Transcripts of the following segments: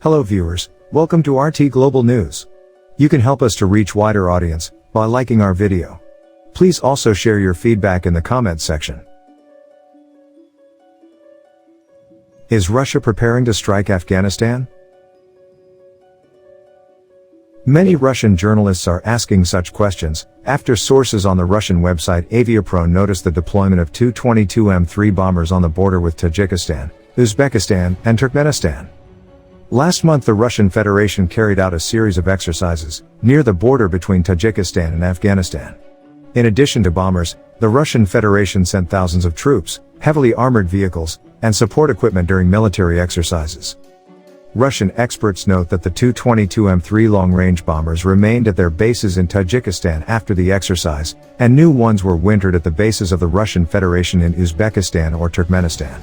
Hello viewers, welcome to RT Global News. You can help us to reach wider audience by liking our video. Please also share your feedback in the comments section. Is Russia preparing to strike Afghanistan? Many Russian journalists are asking such questions, after sources on the Russian website Aviapro noticed the deployment of two 22M3 bombers on the border with Tajikistan, Uzbekistan, and Turkmenistan. Last month the Russian Federation carried out a series of exercises, near the border between Tajikistan and Afghanistan. In addition to bombers, the Russian Federation sent thousands of troops, heavily armored vehicles, and support equipment during military exercises. Russian experts note that the two 22M3 long-range bombers remained at their bases in Tajikistan after the exercise, and new ones were wintered at the bases of the Russian Federation in Uzbekistan or Turkmenistan.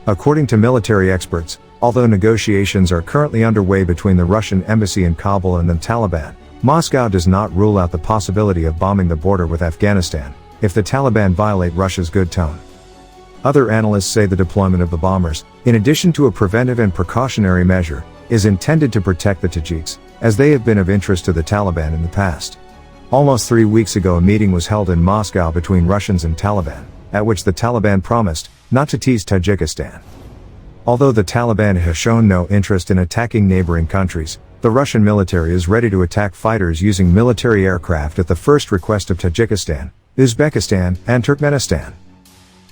According to military experts, although negotiations are currently underway between the Russian embassy in Kabul and the Taliban, Moscow does not rule out the possibility of bombing the border with Afghanistan, if the Taliban violate Russia's good tone. Other analysts say the deployment of the bombers, in addition to a preventive and precautionary measure, is intended to protect the Tajiks, as they have been of interest to the Taliban in the past. Almost 3 weeks ago a meeting was held in Moscow between Russians and Taliban, at which the Taliban promised not to tease Tajikistan. Although the Taliban has shown no interest in attacking neighboring countries, the Russian military is ready to attack fighters using military aircraft at the first request of Tajikistan, Uzbekistan, and Turkmenistan.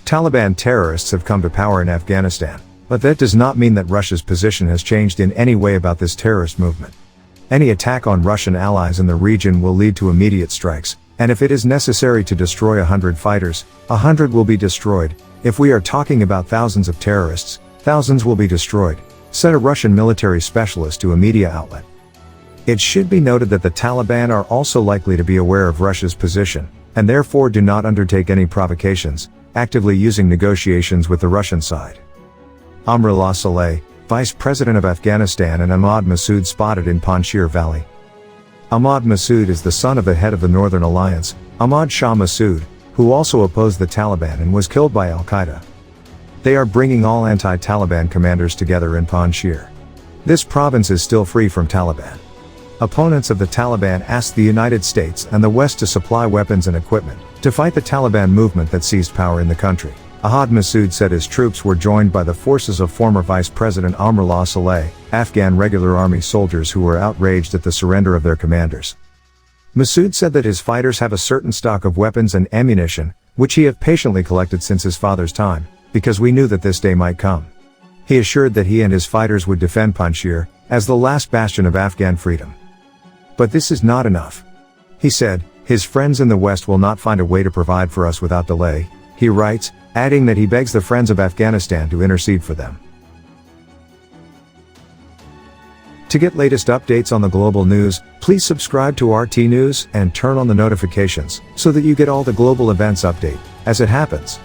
Taliban terrorists have come to power in Afghanistan, but that does not mean that Russia's position has changed in any way about this terrorist movement. Any attack on Russian allies in the region will lead to immediate strikes, and if it is necessary to destroy 100 fighters, 100 will be destroyed. If we are talking about thousands of terrorists, thousands will be destroyed, said a Russian military specialist to a media outlet. It should be noted that the Taliban are also likely to be aware of Russia's position, and therefore do not undertake any provocations, actively using negotiations with the Russian side. Amrullah Saleh, Vice President of Afghanistan, and Ahmad Massoud spotted in Panjshir Valley. Ahmad Massoud is the son of the head of the Northern Alliance, Ahmad Shah Massoud, who also opposed the Taliban and was killed by Al-Qaeda. They are bringing all anti-Taliban commanders together in Panjshir. This province is still free from Taliban. Opponents of the Taliban asked the United States and the West to supply weapons and equipment to fight the Taliban movement that seized power in the country. Ahmad Massoud said his troops were joined by the forces of former Vice President Amrullah Saleh, Afghan regular army soldiers who were outraged at the surrender of their commanders. Massoud said that his fighters have a certain stock of weapons and ammunition, which he have patiently collected since his father's time, because we knew that this day might come. He assured that he and his fighters would defend Panjshir, as the last bastion of Afghan freedom. But this is not enough. He said, his friends in the West will not find a way to provide for us without delay, he writes, adding that he begs the friends of Afghanistan to intercede for them. To get latest updates on the global news, please subscribe to RT News and turn on the notifications so that you get all the global events update as it happens.